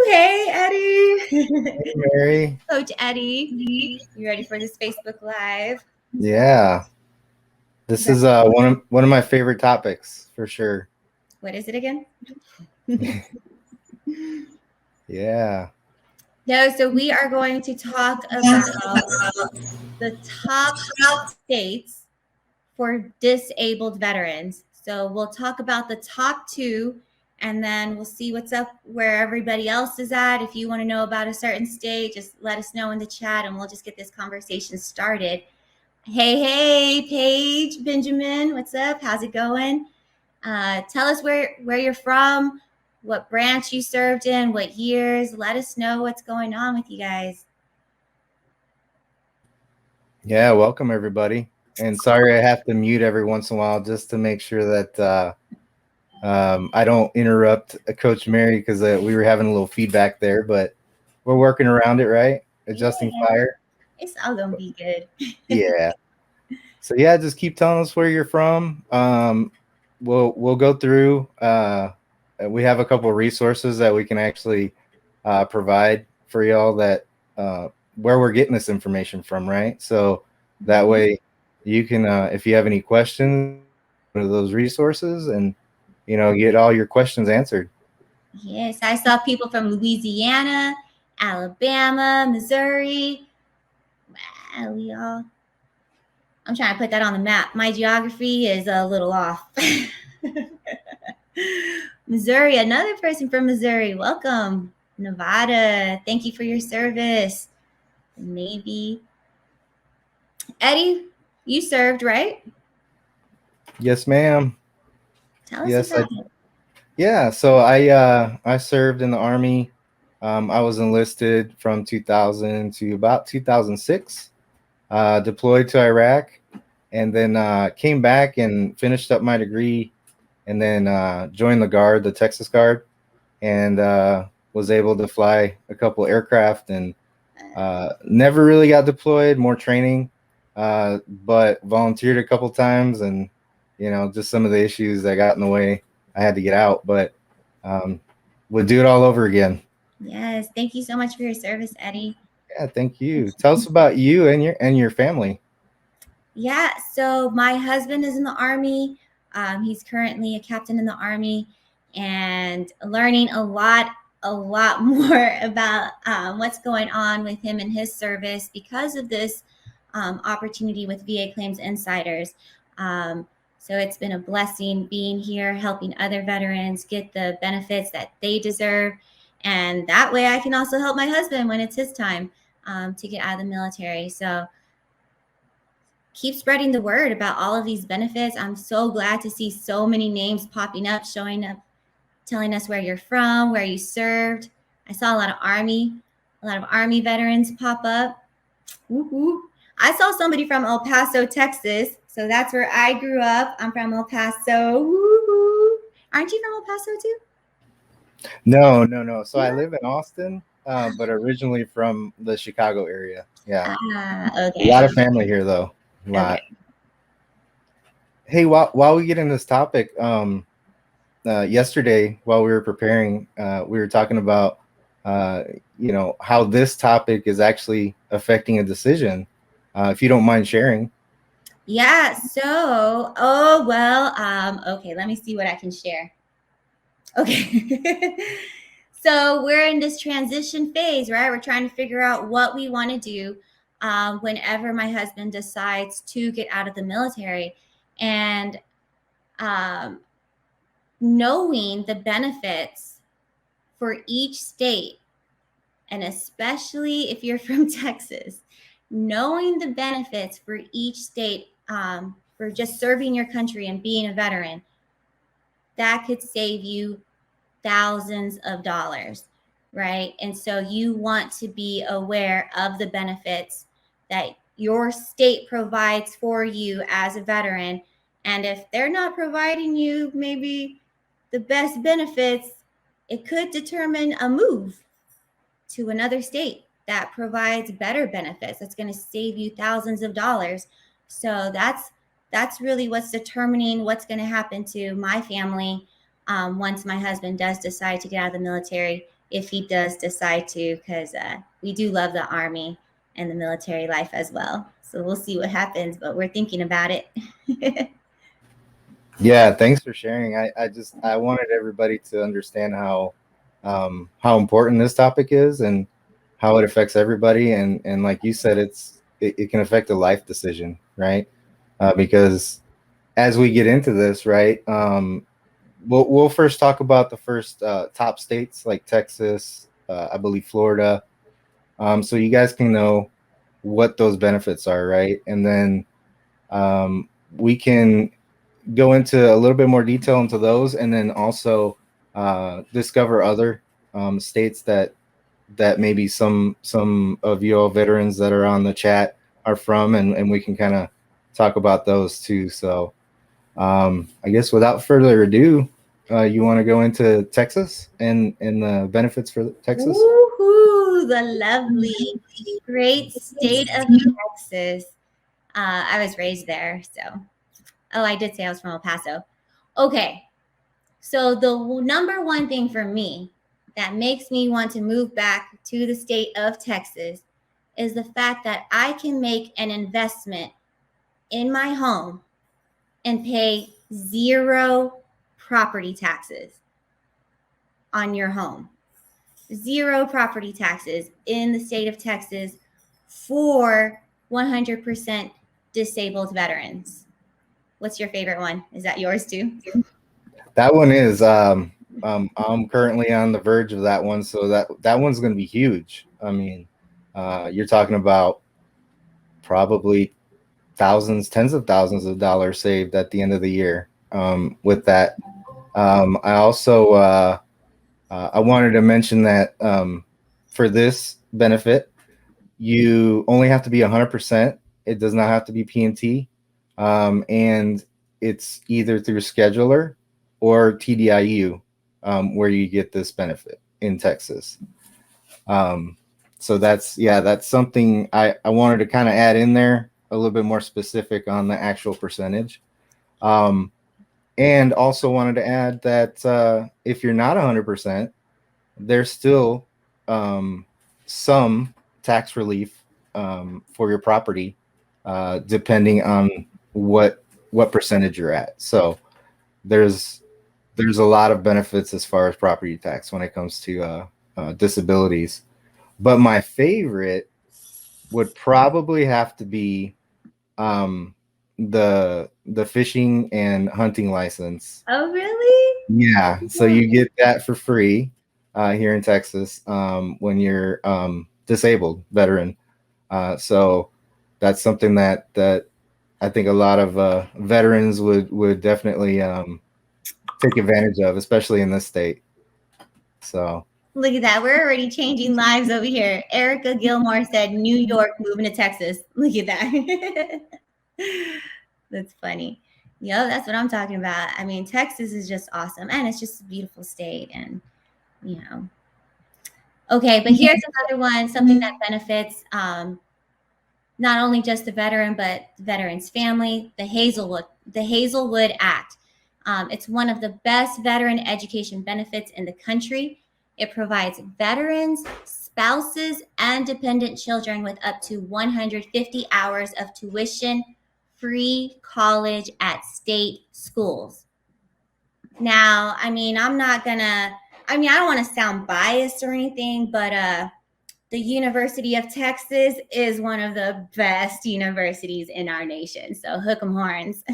Hey, Eddie. Hey, Mary. Coach Eddie. You ready for this Facebook Live? Yeah, this is one of my favorite topics for sure. What is it again? Yeah. No, so we are going to talk about the top states for disabled veterans. So we'll talk about the top two, and then we'll see what's up where everybody else is at. If you want to know about a certain state, just let us know in the chat, and we'll just get this conversation started. Hey, Paige, Benjamin, what's up? How's it going? Tell us where you're from, what branch you served in, what years. Let us know what's going on with you guys. Yeah, welcome everybody. And sorry I have to mute every once in a while just to make sure that I don't interrupt Coach Mary because we were having a little feedback there, but we're working around it, right? Adjusting fire. It's all gonna be good. Yeah. So yeah, just keep telling us where you're from. We'll go through. We have a couple of resources that we can actually provide for y'all that where we're getting this information from, right? So that way you can, if you have any questions, go to those resources and get all your questions answered. Yes, I saw people from Louisiana, Alabama, Missouri. Wow, y'all. I'm trying to put that on the map. My geography is a little off. Missouri, another person from Missouri. Welcome. Nevada, thank you for your service. Maybe. Eddie, you served, right? Yes, ma'am. Tell us about it. Yeah, so I served in the Army. I was enlisted from 2000 to about 2006. Deployed to Iraq, and then came back and finished up my degree, and then joined the Guard, the Texas Guard, and was able to fly a couple aircraft, and never really got deployed. More training, but volunteered a couple times, and just some of the issues that got in the way, I had to get out, but would do it all over again. Yes, thank you so much for your service, Eddie. Yeah, thank you. Tell us about you and your family. Yeah, so my husband is in the Army. He's currently a captain in the Army, and learning a lot more about what's going on with him and his service because of this opportunity with VA Claims Insiders. So it's been a blessing being here, helping other veterans get the benefits that they deserve. And that way I can also help my husband when it's his time to get out of the military. So keep spreading the word about all of these benefits. I'm so glad to see so many names popping up, showing up, telling us where you're from, where you served. I saw a lot of Army veterans pop up. Woo-hoo. I saw somebody from El Paso, Texas. So that's where I grew up. I'm from El Paso. Woo-hoo. Aren't you from El Paso too? No. So I live in Austin, but originally from the Chicago area. Yeah. Okay. A lot of family here, though. A lot. Okay. Hey, while we get in this topic, yesterday while we were preparing, we were talking about, how this topic is actually affecting a decision. If you don't mind sharing. Yeah. So, okay. Let me see what I can share. Okay. So we're in this transition phase, right? We're trying to figure out what we want to do whenever my husband decides to get out of the military. And knowing the benefits for each state, and especially if you're from Texas, knowing the benefits for each state for just serving your country and being a veteran, that could save you thousands of dollars, right? And so you want to be aware of the benefits that your state provides for you as a veteran. And if they're not providing you maybe the best benefits, it could determine a move to another state that provides better benefits. That's going to save you thousands of dollars. So that's really what's determining what's going to happen to my family once my husband does decide to get out of the military. if he does decide to, because we do love the Army and the military life as well. So we'll see what happens, but we're thinking about it. Yeah, thanks for sharing. I wanted everybody to understand how important this topic is and how it affects everybody. And like you said, it can affect a life decision, right? Because as we get into this, right, we'll first talk about the first top states like Texas, I believe Florida, so you guys can know what those benefits are, right? And then we can go into a little bit more detail into those, and then also discover other states that maybe some of you all veterans that are on the chat are from, and we can kind of talk about those too. So I guess without further ado, you want to go into Texas and the benefits for Texas? Woohoo! The lovely, great state of Texas. I was raised there, so. Oh, I did say I was from El Paso. Okay, so the number one thing for me that makes me want to move back to the state of Texas is the fact that I can make an investment in my home and pay zero property taxes on your home. Zero property taxes in the state of Texas for 100% disabled veterans. What's your favorite one? Is that yours too? That one is. I'm currently on the verge of that one, so that one's going to be huge. I mean, you're talking about probably thousands, tens of thousands of dollars saved at the end of the year with that. I also I wanted to mention that for this benefit, you only have to be 100%. It does not have to be P&T, and it's either through scheduler or TDIU where you get this benefit in Texas. So that's something I wanted to kind of add in there a little bit more specific on the actual percentage. And also wanted to add that if you're not 100%, there's still some tax relief for your property, depending on what percentage you're at. So there's a lot of benefits as far as property tax when it comes to disabilities. But my favorite would probably have to be the fishing and hunting license. Oh, really? Yeah, so you get that for free here in Texas when you're disabled veteran. So that's something that I think a lot of veterans would definitely take advantage of, especially in this state. So Look at that. We're already changing lives over here. Erica Gilmore said New York moving to Texas. Look at that. That's funny. Yo, that's what I'm talking about. I mean, Texas is just awesome. And it's just a beautiful state. And, you know. Okay, but here's another one, something that benefits not only just the veteran, but the veteran's family, the Hazlewood Act. It's one of the best veteran education benefits in the country. It provides veterans, spouses, and dependent children with up to 150 hours of tuition-free college at state schools. Now, I mean, I don't want to sound biased or anything, but the University of Texas is one of the best universities in our nation. So hook 'em horns.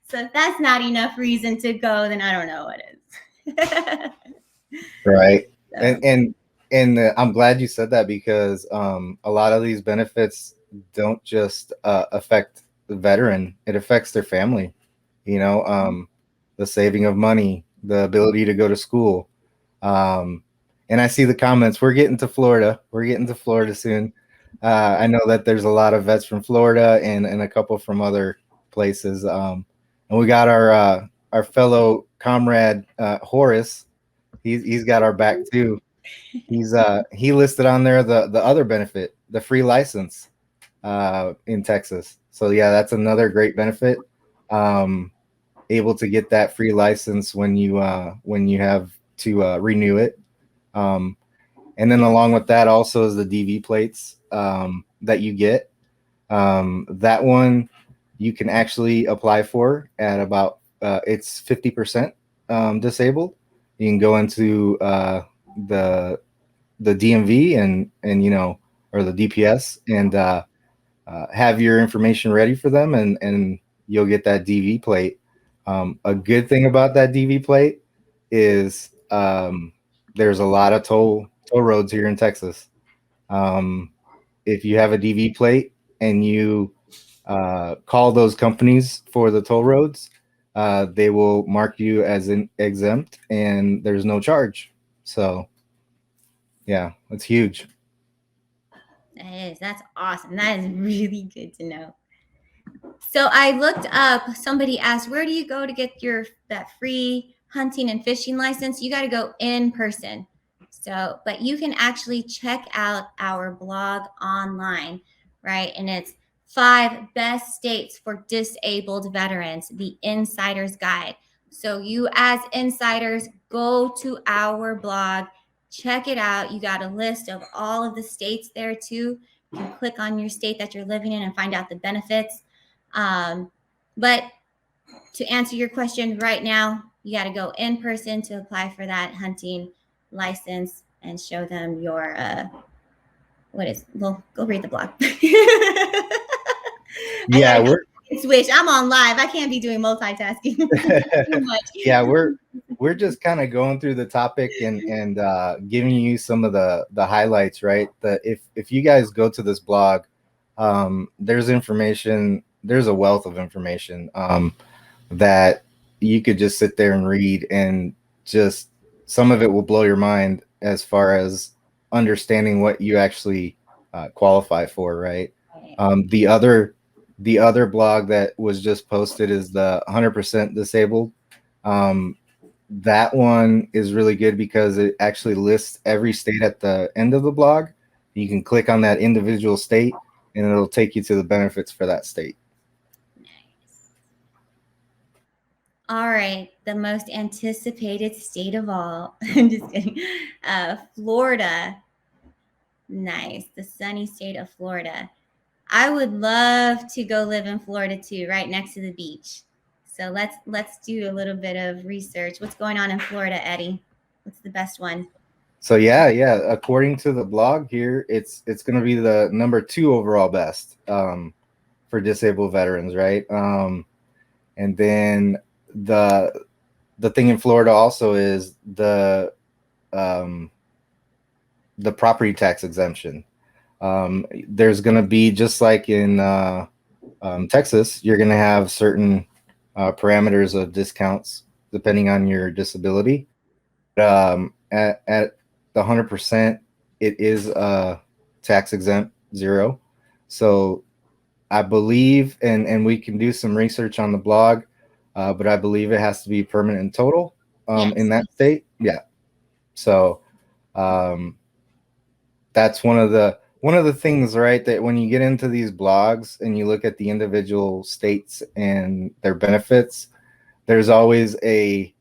So if that's not enough reason to go, then I don't know what is. right. So. And I'm glad you said that because a lot of these benefits don't just affect the veteran; it affects their family. You know, the saving of money, the ability to go to school. And I see the comments. We're getting to Florida. We're getting to Florida soon. I know that there's a lot of vets from Florida and a couple from other places. And we got our fellow comrade Horace. He's got our back too. He listed on there the other benefit, the free license in Texas. So yeah, that's another great benefit. Able to get that free license when you have to renew it. And then along with that also is the DV plates that you get. That one you can actually apply for at about it's 50% disabled. You can go into the the DMV and or the DPS and have your information ready for them, and you'll get that DV plate. A good thing about that DV plate is there's a lot of toll roads here in Texas. Um, if you have a DV plate and you call those companies for the toll roads, they will mark you as an exempt, and there's no charge. So yeah, it's huge. That's awesome. That is really good to know. So I looked up, somebody asked, where do you go to get that free hunting and fishing license? You got to go in person. So, but you can actually check out our blog online, right? And it's 5 best states for disabled veterans, the insider's guide. So you as insiders go to our blog, check it out. You got a list of all of the states there too. You can click on your state that you're living in and find out the benefits. But to answer your question right now, you got to go in person to apply for that hunting license and show them your well, go read the blog. I Yeah, gotta we're switch. I'm on live. I can't be doing multitasking too much. yeah, we're just kind of going through the topic and giving you some of the highlights, right? That if you guys go to this blog, there's information. There's a wealth of information that you could just sit there and read, and just some of it will blow your mind as far as understanding what you actually qualify for, right? The other blog that was just posted is the 100% disabled. Um, that one is really good because it actually lists every state at the end of the blog. You can click on that individual state, and it'll take you to the benefits for that state. All right, the most anticipated state of all. I'm just kidding. Florida. Nice, the sunny state of Florida. I would love to go live in Florida too, right next to the beach. So let's do a little bit of research. What's going on in Florida, Eddie? What's the best one? So yeah. According to the blog here, it's going to be the number 2 overall best for disabled veterans, right? And then the the thing in Florida also is um, the property tax exemption. There's going to be, just like in Texas, you're going to have certain parameters of discounts depending on your disability. At the 100%, it is tax exempt 0. So I believe, and we can do some research on the blog, but I believe it has to be permanent and total in Yes. that state. Yeah. So um, that's one of the things, right? That when you get into these blogs and you look at the individual states and their benefits, there's always a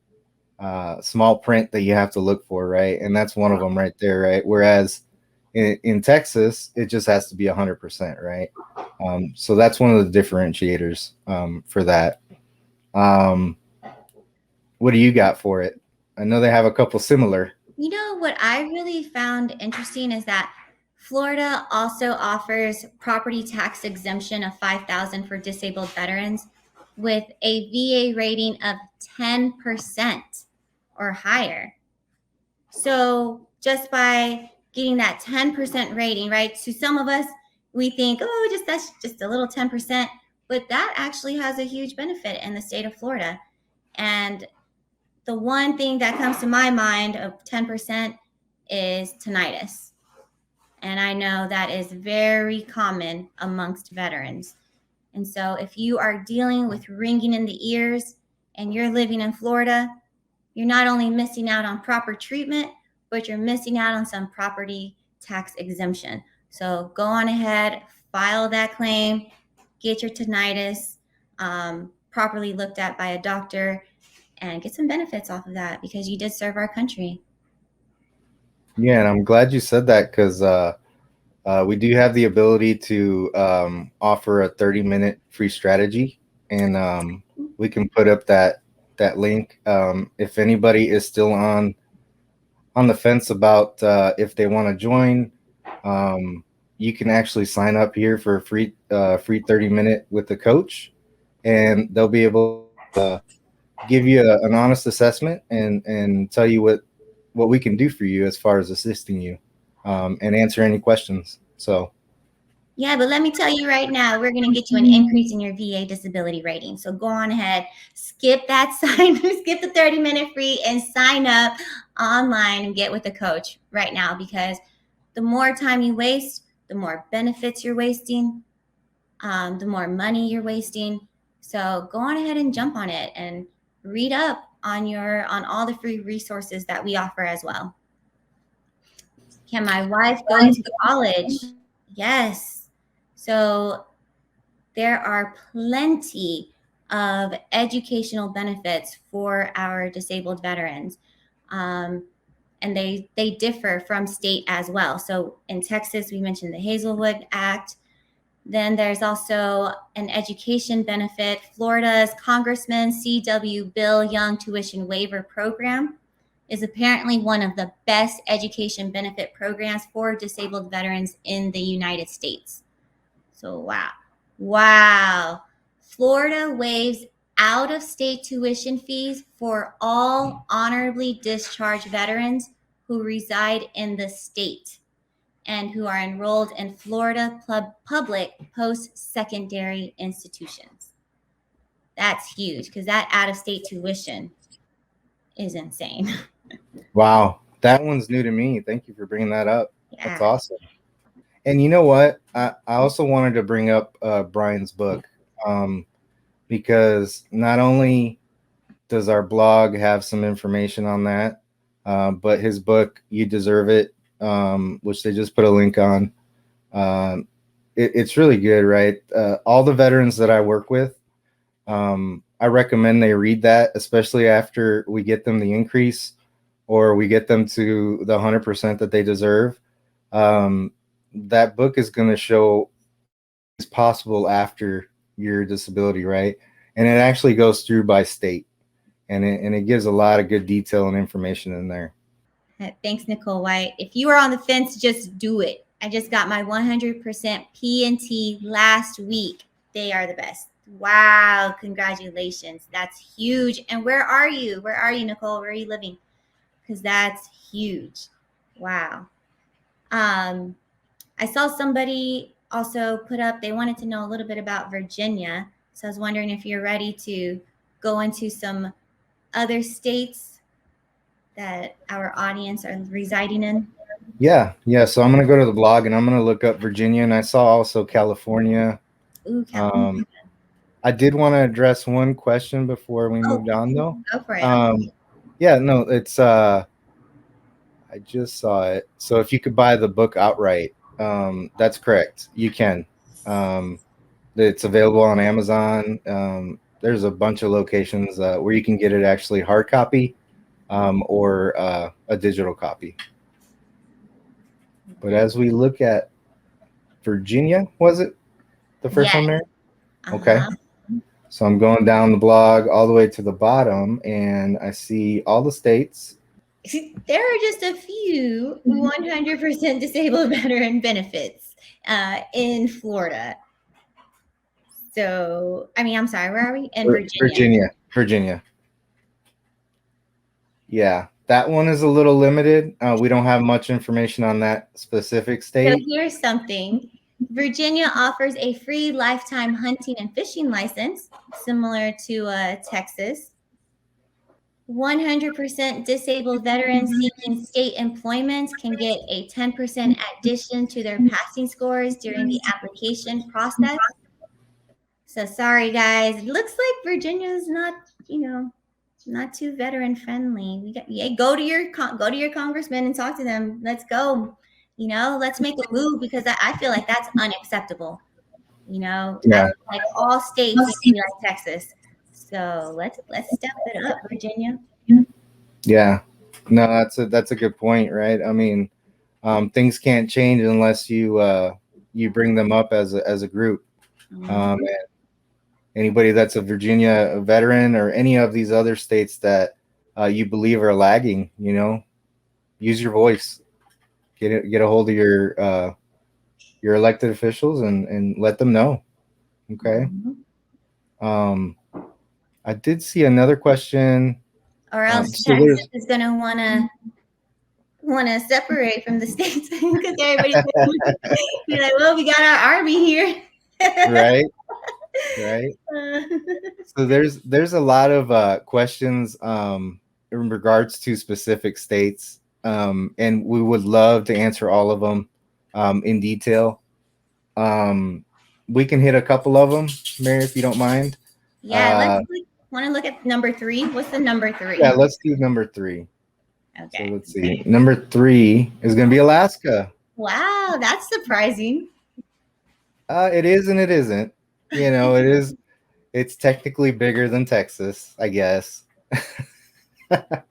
small print that you have to look for, right? And that's one of them right there, right? Whereas in Texas, it just has to be 100%, right? So that's one of the differentiators for that. Um, what do you got for it? I know they have a couple similar. You know what I really found interesting is that Florida also offers property tax exemption of 5,000 for disabled veterans with a VA rating of 10% or higher. So just by getting that 10% rating, right? To some of us, we think, oh, that's just a little 10%, but that actually has a huge benefit in the state of Florida. And the one thing that comes to my mind of 10% is tinnitus. And I know that is very common amongst veterans. And so if you are dealing with ringing in the ears and you're living in Florida, you're not only missing out on proper treatment, but you're missing out on some property tax exemption. So go on ahead, file that claim, get your tinnitus properly looked at by a doctor, and get some benefits off of that because you did serve our country. Yeah, and I'm glad you said that because we do have the ability to offer a 30-minute free strategy, and we can put up that link. If anybody is still on the fence about if they want to join, um, you can actually sign up here for a free 30-minute with the coach, and they'll be able to give you an honest assessment and tell you what we can do for you as far as assisting you, and answer any questions. So Yeah, but let me tell you right now, we're going to get you an increase in your VA disability rating. So go on ahead, skip that skip the 30-minute free and sign up online and get with a coach right now, because the more time you waste, the more benefits you're wasting, the more money you're wasting. So go on ahead and jump on it and read up on all the free resources that we offer as well. Can my wife go to college? Yes. So there are plenty of educational benefits for our disabled veterans. And they differ from state as well. So in Texas, we mentioned the Hazlewood Act. Then there's also an education benefit. Florida's Congressman C.W. Bill Young Tuition Waiver Program is apparently one of the best education benefit programs for disabled veterans in the United States. So, wow. Wow. Florida waives out of state tuition fees for all honorably discharged veterans who reside in the state and who are enrolled in Florida public post-secondary institutions. That's huge because that out-of-state tuition is insane. wow, that one's new to me. Thank you for bringing that up. That's Yeah. awesome. And you know what? I also wanted to bring up Brian's book, um, because not only does our blog have some information on that, but his book, You Deserve It, which they just put a link on, it's really good, right? All the veterans that I work with, I recommend they read that, especially after we get them the increase or we get them to the 100% that they deserve. Um, that book is going to show everything is possible after your disability, right? And it actually goes through by state, and it gives a lot of good detail and information in there. Thanks, Nicole White. If you are on the fence, just do it. I just got my 100% P&T last week. They are the best. Wow, congratulations. That's huge. And where are you? Where are you, Nicole? Where are you living? Because that's huge. Wow. I saw somebody also put up, they wanted to know a little bit about Virginia. So I was wondering if you're ready to go into some other states that our audience are residing in. Yeah. So I'm gonna go to the blog and I'm gonna look up Virginia, and I saw also California. Ooh, Um, California. I did want to address one question before we Oh, moved on, though. go for it. Yeah, no, it's I just saw it. So if you could buy the book outright, that's correct. You can. Um, it's available on Amazon. There's a bunch of locations where you can get it actually hard copy, or a digital copy. But as we look at Virginia, was it the first Yes. one there? Okay. Uh-huh. So I'm going down the blog all the way to the bottom, and I see all the states. There are just a few 100% disabled veteran benefits in Florida. So, I mean, I'm sorry, where are we? In Virginia. Virginia. Yeah, that one is a little limited. We don't have much information on that specific So state. here's something. Virginia offers a free lifetime hunting and fishing license, similar to Texas. 100% disabled veterans seeking state employment can get a 10% addition to their passing scores during the application process. So sorry, guys. It looks like Virginia's not too veteran friendly. Go to your congressman and talk to them. Let's go. Let's make a move because I feel like that's unacceptable. I Yeah, feel like all states need to be like Texas. So let's step it up, Virginia. yeah. No, that's a good point, right? I mean, Things can't change unless you bring them up as a group. Mhm. And anybody that's a Virginia veteran or any of these other states that you believe are lagging, use your voice. Get a hold of your elected officials and let them know. Okay. Mhm. Um, I did see another question. Or else So Texas there's is gonna wanna separate from the states because everybody's gonna be like, well, we got our army here. right, right. Uh, So there's a lot of questions in regards to specific states, and we would love to answer all of them in detail. Um, we can hit a couple of them, Mary, if you don't mind. yeah, Uh, want to look at number three. What's the number yeah, three? let's do number 3. So Okay. let's see. Number 3 is going to be Alaska. Wow, that's surprising. It is and it isn't. It is. It's technically bigger than Texas, I guess. But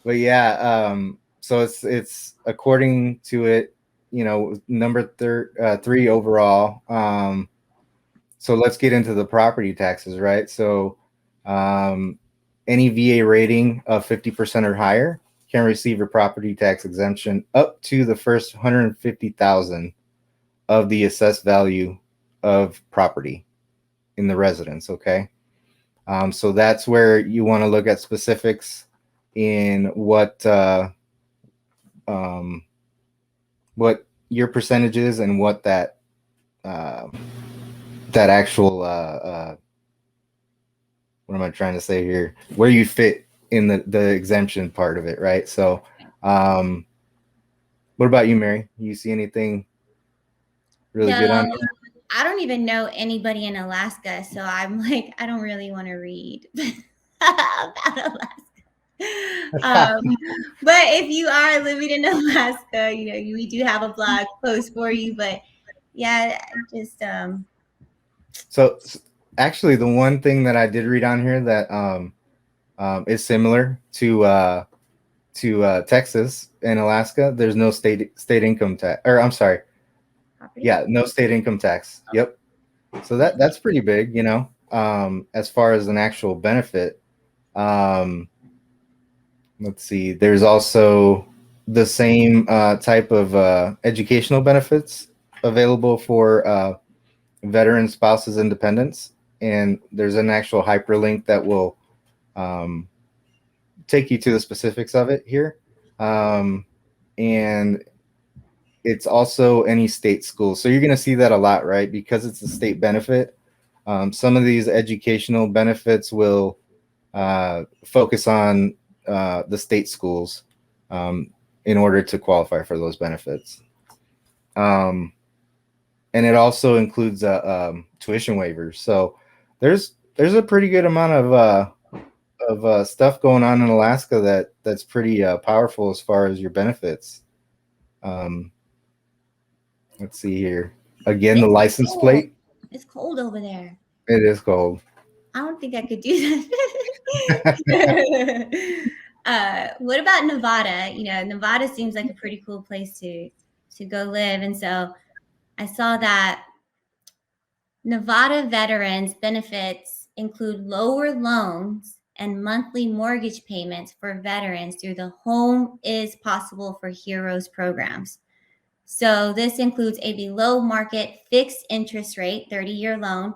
but yeah, so it's according to it, number 3 overall. So let's get into the property taxes, right? So um, any VA rating of 50% or higher can receive a property tax exemption up to the first 150,000 of the assessed value of property in the residence. Okay. So that's where you want to look at specifics in um, what your percentage is and what uh, that actual what am I trying to say here? Where you fit in the exemption part of it, right? So, um, what about you, Mary? You see anything really No, good on I don't even know anybody in Alaska, so I'm like, I don't really want to read about Alaska. here? Um, but if you are living in Alaska, we do have a blog post for you. But yeah, just So, actually, the one thing that I did read on here that is similar to Texas and Alaska, there's no state income tax, or I'm sorry, property. yeah, no state income tax. Yep. So that's pretty big, as far as an actual benefit. Um, let's see. There's also the same type of educational benefits available for veteran spouses and dependents, and there's an actual hyperlink that will um, take you to the specifics of it here. And it's also any state school. So you're going to see that a lot, right? Because it's a state benefit. Some of these educational benefits will focus on the state schools in order to qualify for those benefits. Um, and it also includes tuition waivers. So there's a pretty good amount of stuff going on in Alaska that's pretty powerful as far as your benefits. Um, let's see here. Again, the It's license cold. plate. It's cold over there. It is cold. I don't think I could do that. What about Nevada? Nevada seems like a pretty cool place to go live, and so I saw that Nevada veterans benefits include lower loans and monthly mortgage payments for veterans through the Home is Possible for Heroes programs. So this includes a below market fixed interest rate 30-year loan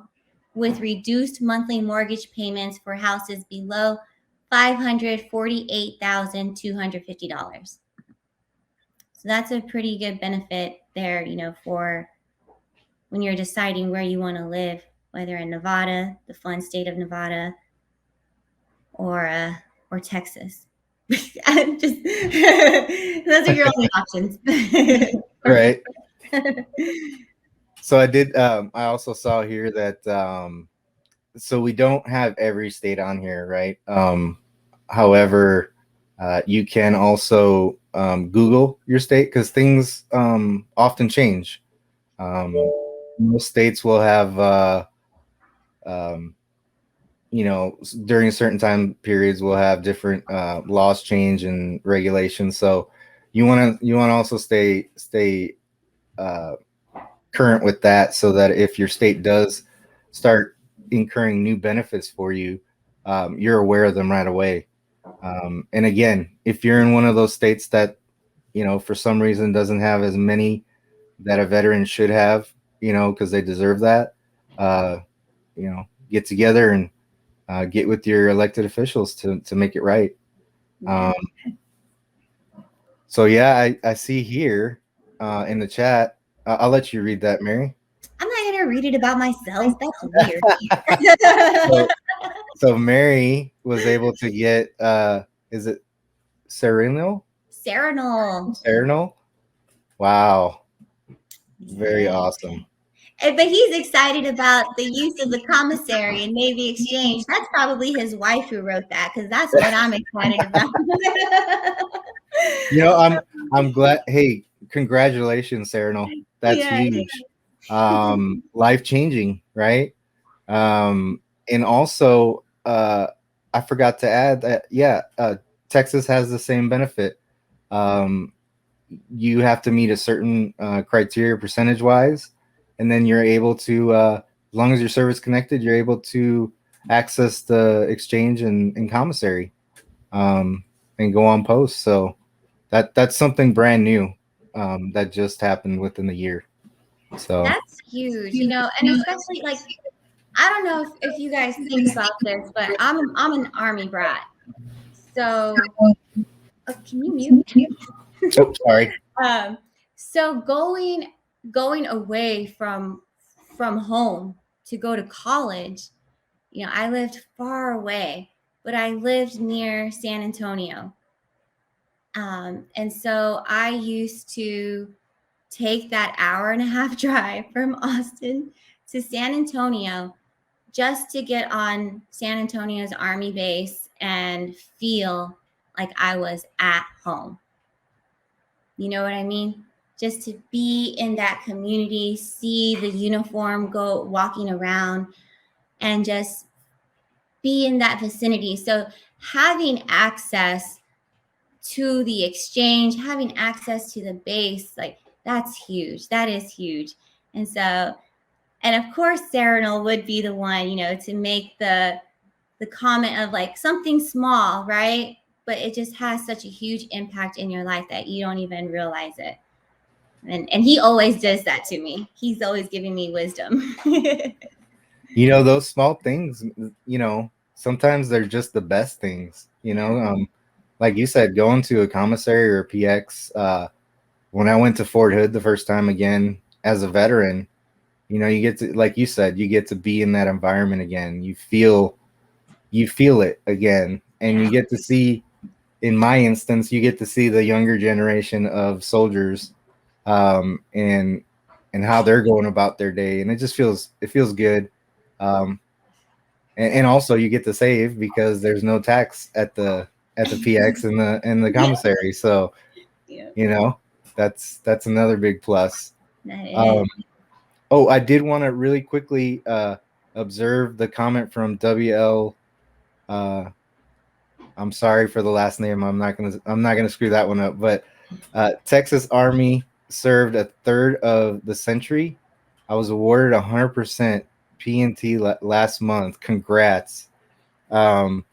with reduced monthly mortgage payments for houses below $548,250. So that's a pretty good benefit there, for when you're deciding where you want to live, whether in Nevada, the fun state of Nevada, or Texas. Just those are your only options. Right. So I did. I also saw here that so we don't have every state on here, right? However, you can also Google your state because things often change. Most states will have, um, during certain time periods we'll have different laws change and regulations. So you want to also stay uh, current with that, so that if your state does start incurring new benefits for you, you're aware of them right away. And again, if you're in one of those states that for some reason doesn't have as many that a veteran should have, because they deserve that, uh, get together and get with your elected officials to make it right. Yeah. Um, so yeah, I see here in the chat. I'll let you read that, Mary. I'm not gonna read it about myself. That's weird. So, so Mary was able to get is it Serenal? Serenal. Serenal? Wow. Very Yeah. awesome. But he's excited about the use of the commissary and Navy Exchange. That's probably his wife who wrote that, because that's what I'm excited about. I'm glad. Hey, congratulations, Serenal. That's Yeah. huge. Life changing, right? And also, I forgot to add that, yeah, Texas has the same benefit. Um, you have to meet a certain criteria percentage wise, and then you're able to, as long as you're service connected, you're able to access the exchange and commissary, um, and go on post. So that's something brand new that just happened within the year. So That's huge, and especially like I don't know if you guys think about this, but I'm an army brat. So can you mute? oh, sorry. Um, so going away from home to go to college, I lived far away, but I lived near San Antonio. And so I used to take that hour and a half drive from Austin to San Antonio just to get on San Antonio's Army base and feel like I was at home. You know what I mean? Just to be in that community, see the uniform go walking around, and just be in that vicinity. So having access to the exchange, having access to the base, like that's huge. That is huge. And so, and of course, Serenal would be the one, to make the comment of like something small, right? But it just has such a huge impact in your life that you don't even realize it. And he always does that to me. He's always giving me wisdom. Those small things, sometimes they're just the best things, like you said, going to a commissary or a PX. When I went to Fort Hood the first time again as a veteran, you get to, like you said, you get to be in that environment again. You feel it again, and you get to see, in my instance, you get to see the younger generation of soldiers, and how they're going about their day, and it feels good. um, and also you get to save because there's no tax at the PX and the commissary. So Yeah, that's another big plus. that is. Um, oh, I did want to really quickly observe the comment from WL. Uh, I'm sorry for the last name. I'm not gonna screw that one up. But Texas Army served a third of the century. I was awarded 100% PNT last month. Congrats. Um,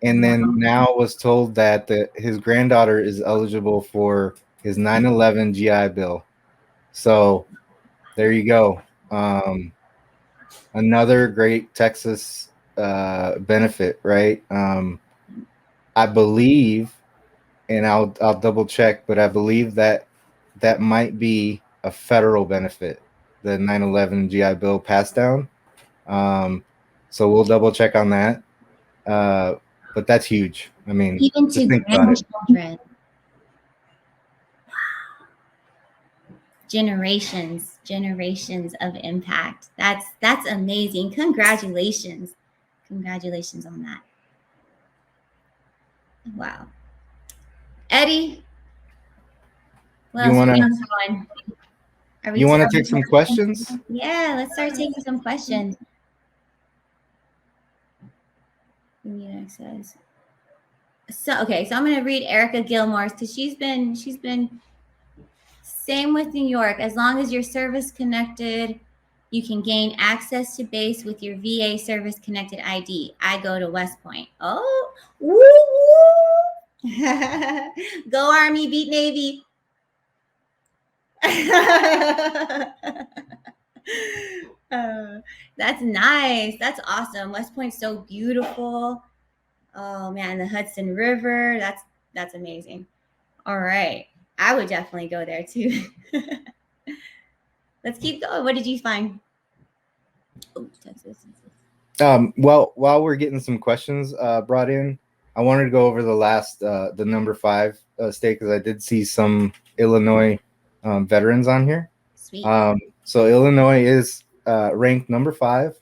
and then now was told that his granddaughter is eligible for his 9/11 GI Bill. So there you go. Another great Texas benefit, right? I believe, and I'll double check, but I believe that might be a federal benefit, the 9/11 GI Bill pass down. So we'll double check on that. But that's huge. I mean, Even just to think about it. grandchildren, generations of impact. That's amazing. Congratulations on that. Wow. Eddie, what You else wanna we got going? Are we you wanna are take some questions? Yeah, let's start taking some questions. says. So okay, so I'm gonna read Erica Gilmore's because she's been same with New York. As long as you're service connected, you can gain access to base with your VA service connected ID. I go to West Point. Oh, woo, woo. Go Army, beat Navy. That's nice. That's awesome. West Point's so beautiful. Oh man, the Hudson River. That's amazing. All right. I would definitely go there too. Let's keep going. What did you find? Oh, Texas. Well, while we're getting some questions brought in, I wanted to go over the number 5 state, because I did see some Illinois veterans on here. Sweet. So Illinois is ranked number 5.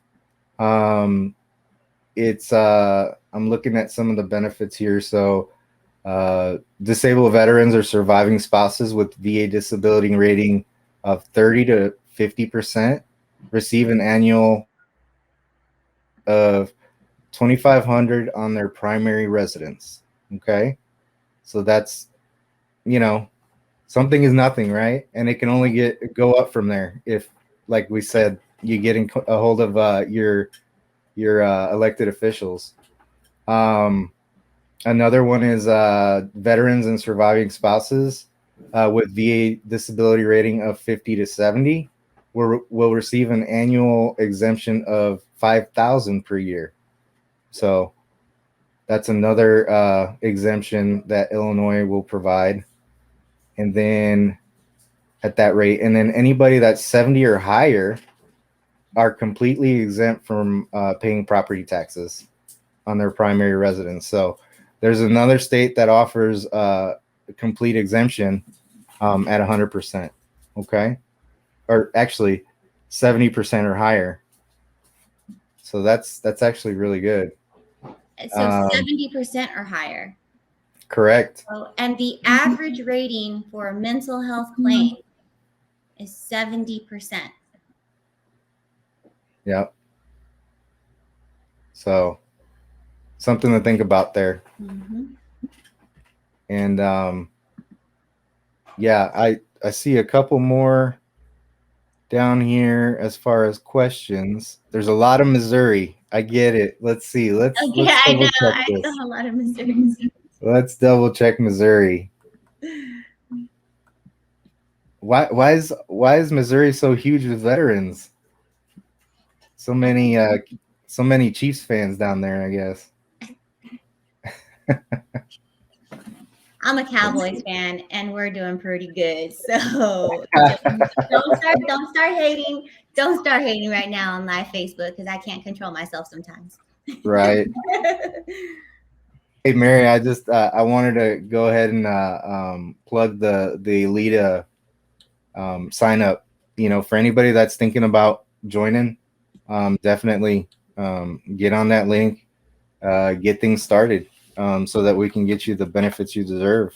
It's I'm looking at some of the benefits here. So disabled veterans or surviving spouses with VA disability rating of 30 to 50% receive an annual of $2,500 on their primary residence. Okay, so that's, something is nothing, right? And it can only go up from there if, like we said, you get a hold of your elected officials. Another one is veterans and surviving spouses with VA disability rating of 50 to 70 will receive an annual exemption of $5,000 per year. So that's another exemption that Illinois will provide. And then at that rate, and then anybody that's 70 or higher are completely exempt from paying property taxes on their primary residence. So there's another state that offers a complete exemption at 100%. Okay, or actually 70% or higher. So that's actually really good. So 70% or higher. Correct. Oh, and the average rating for a mental health claim is 70%. Yep. So something to think about there. Mm-hmm. And yeah, I see a couple more down here as far as questions. There's a lot of Missouri. I get it. Let's see. Let's I double know. check I this. saw a lot of Missouri. Let's double check Missouri. Why is Missouri so huge with veterans? So many Chiefs fans down there, I guess. I'm a Cowboys fan, and we're doing pretty good. So don't start hating. Don't start hating right now on live Facebook, because I can't control myself sometimes. Right. Hey Mary, I just I wanted to go ahead and plug the Alita sign up. For anybody that's thinking about joining, definitely get on that link, get things started, so that we can get you the benefits you deserve.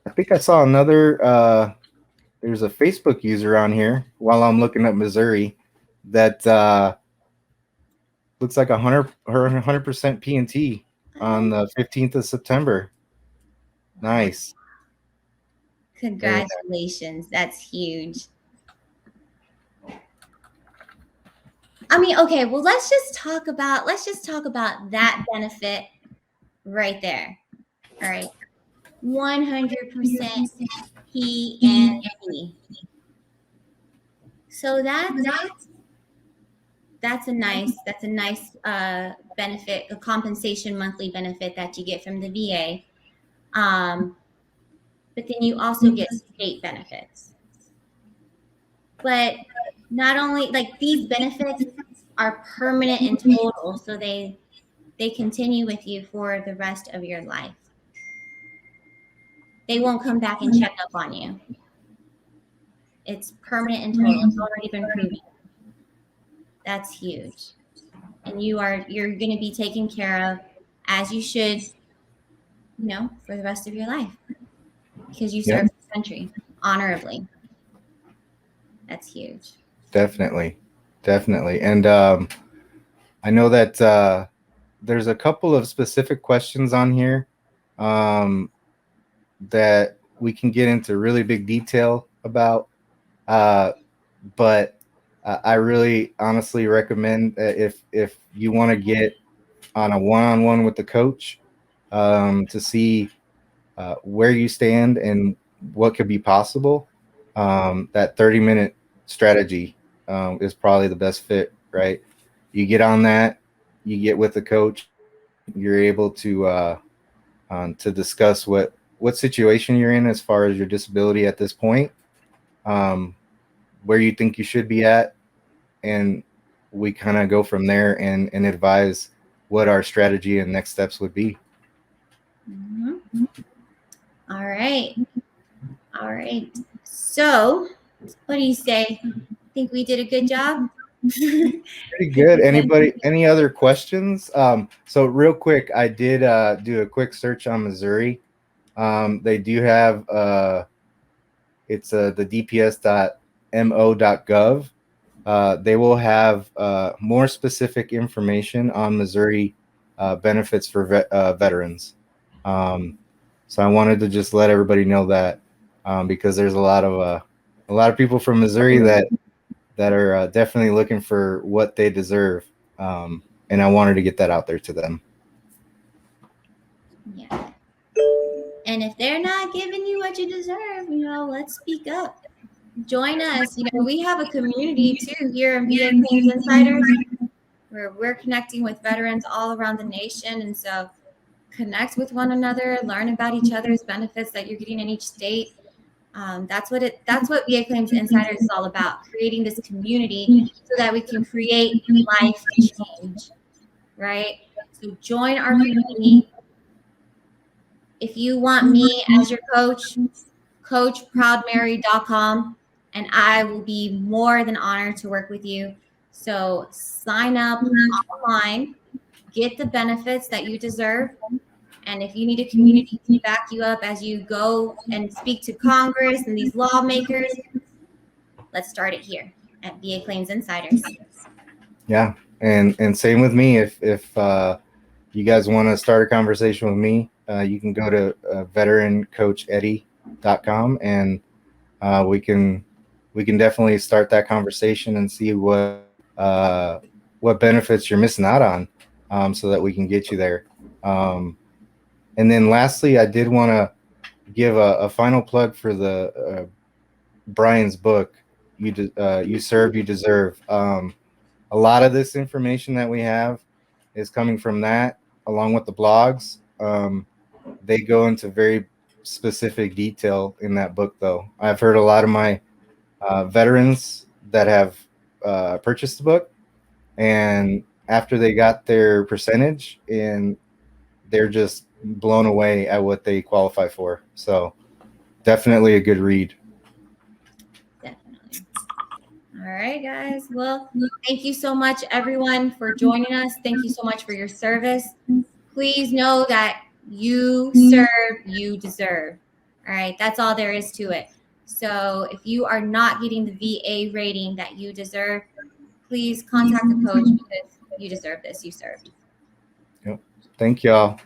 I think I saw another. There's a Facebook user on here while I'm looking up Missouri that looks like 100% P&T on the 15th of September. Nice. Congratulations. That's huge. I mean, okay, well, let's just talk about that benefit right there. All right. 100% P&T. So that's a nice benefit, a compensation monthly benefit that you get from the VA. But then you also get state benefits. But not only, like, these benefits are permanent in total, so they continue with you for the rest of your life. They won't come back and check up on you. It's permanent in total. It's already been proven. That's huge. And you're going to be taken care of as you should, for the rest of your life, because you served the country honorably. That's huge. Definitely. definitely. And I know that there's a couple of specific questions on here um, that we can get into really big detail about. Uh, but I really honestly recommend if you want to get on a one-on-one with the coach to see where you stand and what could be possible, that 30-minute strategy is probably the best fit, right? You get on that, you get with the coach, you're able to discuss what situation you're in as far as your disability at this point, um, where you think you should be at, and we kind of go from there and advise what our strategy and next steps would be. Mm-hmm. All right. All right. So, what do you say? Think we did a good job? Pretty good. Anybody? Any other questions? So real quick, I did do a quick search on Missouri. They do have it's the dps.mo.gov. They will have more specific information on Missouri benefits for veterans. Um, so I wanted to just let everybody know that because there's a lot of people from Missouri that are definitely looking for what they deserve, and I wanted to get that out there to them. Yeah. And if they're not giving you what you deserve, let's speak up. Join us. We have a community too here in VA Claims Insiders where we're connecting with veterans all around the nation. And so connect with one another, learn about each other's benefits that you're getting in each state. That's what VA Claims Insiders is all about, creating this community so that we can create life change, right? So join our community. If you want me as your coach, coachproudmary.com, and I will be more than honored to work with you. So sign up online, get the benefits that you deserve. And if you need a community to back you up as you go and speak to Congress and these lawmakers, let's start it here at VA Claims Insiders. Yeah, and same with me. If you guys want to start a conversation with me, you can go to veterancoacheddie.com and we can definitely start that conversation and see what benefits you're missing out on, so that we can get you there. And then lastly, I did want to give a final plug for the Brian's book. You serve, you deserve. A lot of this information that we have is coming from that, along with the blogs. They go into very specific detail in that book, though. I've heard a lot of my veterans that have purchased the book, and after they got their percentage, and they're just blown away at what they qualify for. So definitely a good read. Definitely. All right, guys. Well, thank you so much, everyone, for joining us. Thank you so much for your service. Please know that you serve, you deserve. All right, that's all there is to it. So if you are not getting the VA rating that you deserve, please contact the coach because you deserve this. You served. Yep. Thank y'all.